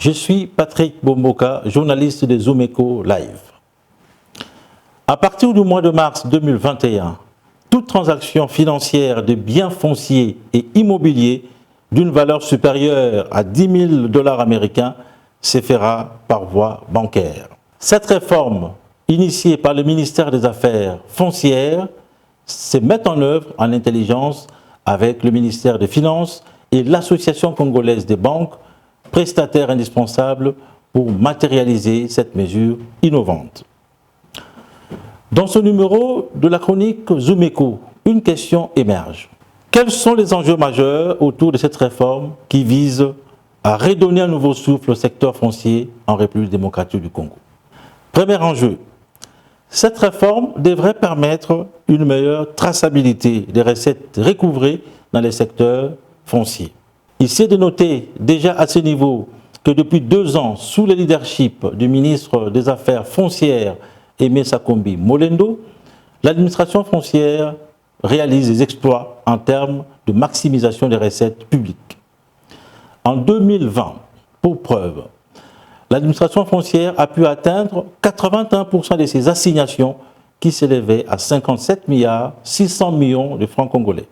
Je suis Patrick Bomboka, journaliste de Zoom-Eco Live. À partir du mois de mars 2021, toute transaction financière de biens fonciers et immobiliers d'une valeur supérieure à 10 000 $ américains se fera par voie bancaire. Cette réforme, initiée par le ministère des Affaires foncières, se met en œuvre en intelligence avec le ministère des Finances et l'Association congolaise des banques, prestataires indispensables pour matérialiser cette mesure innovante. Dans ce numéro de la chronique Zoom-Eco, une question émerge. Quels sont les enjeux majeurs autour de cette réforme qui vise à redonner un nouveau souffle au secteur foncier en République démocratique du Congo? Premier enjeu, cette réforme devrait permettre une meilleure traçabilité des recettes recouvrées dans les secteurs fonciers. Il s'est de noter déjà à ce niveau que depuis 2 ans, sous le leadership du ministre des Affaires foncières Aimé Sakombi Molendo, l'administration foncière réalise des exploits en termes de maximisation des recettes publiques. En 2020, pour preuve, l'administration foncière a pu atteindre 81% de ses assignations qui s'élevaient à 57 milliards 600 millions de francs congolais.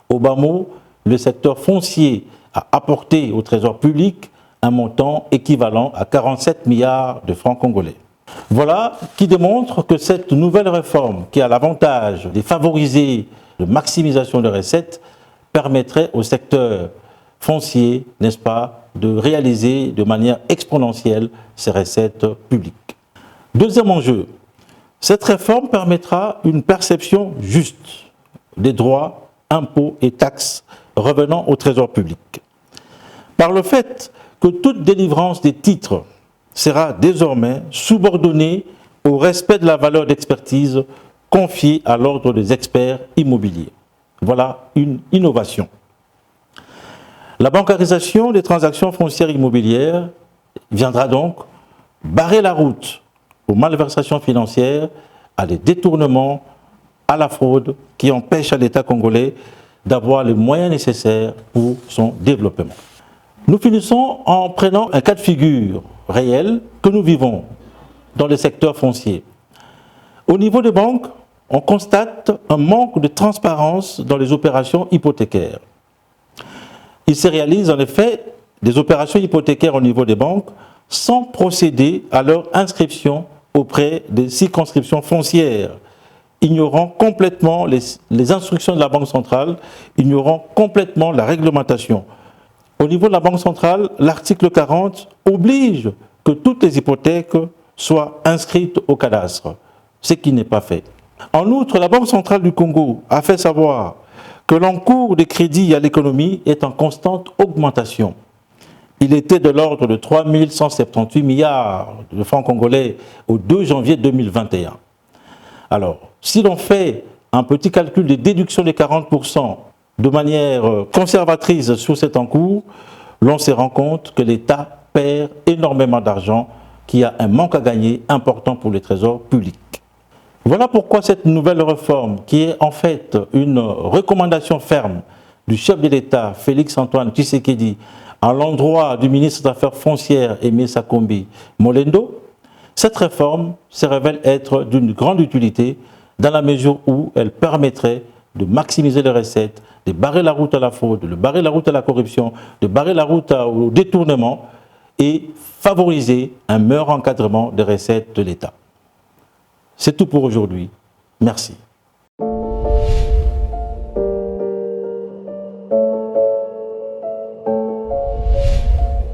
Au bas mot, le secteur foncier a apporté au trésor public un montant équivalent à 47 milliards de francs congolais. Voilà qui démontre que cette nouvelle réforme, qui a l'avantage de favoriser la maximisation des recettes, permettrait au secteur foncier, n'est-ce pas, de réaliser de manière exponentielle ces recettes publiques. Deuxième enjeu, cette réforme permettra une perception juste des droits, impôts et taxes revenant au trésor public. Par le fait que toute délivrance des titres sera désormais subordonnée au respect de la valeur d'expertise confiée à l'ordre des experts immobiliers. Voilà une innovation. La bancarisation des transactions foncières immobilières viendra donc barrer la route aux malversations financières, à des détournements, à la fraude qui empêchent à l'État congolais d'avoir les moyens nécessaires pour son développement. Nous finissons en prenant un cas de figure réel que nous vivons dans le secteur foncier. Au niveau des banques, on constate un manque de transparence dans les opérations hypothécaires. Il se réalise en effet des opérations hypothécaires au niveau des banques sans procéder à leur inscription auprès des circonscriptions foncières, ignorant complètement les instructions de la Banque centrale, ignorant complètement la réglementation. Au niveau de la Banque centrale, l'article 40 oblige que toutes les hypothèques soient inscrites au cadastre, ce qui n'est pas fait. En outre, la Banque centrale du Congo a fait savoir que l'encours des crédits à l'économie est en constante augmentation. Il était de l'ordre de 3 178 milliards de francs congolais au 2 janvier 2021. Alors, si l'on fait un petit calcul de déduction des 40% de manière conservatrice sur cet encours, l'on se rend compte que l'État perd énormément d'argent, qu'il y a un manque à gagner important pour les trésors publics. Voilà pourquoi cette nouvelle réforme, qui est en fait une recommandation ferme du chef de l'État, Félix-Antoine Tshisekedi, à l'endroit du ministre des Affaires foncières, Aimé Sakombi Molendo, cette réforme se révèle être d'une grande utilité dans la mesure où elle permettrait de maximiser les recettes, de barrer la route à la fraude, de barrer la route à la corruption, de barrer la route au détournement et favoriser un meilleur encadrement des recettes de l'État. C'est tout pour aujourd'hui. Merci.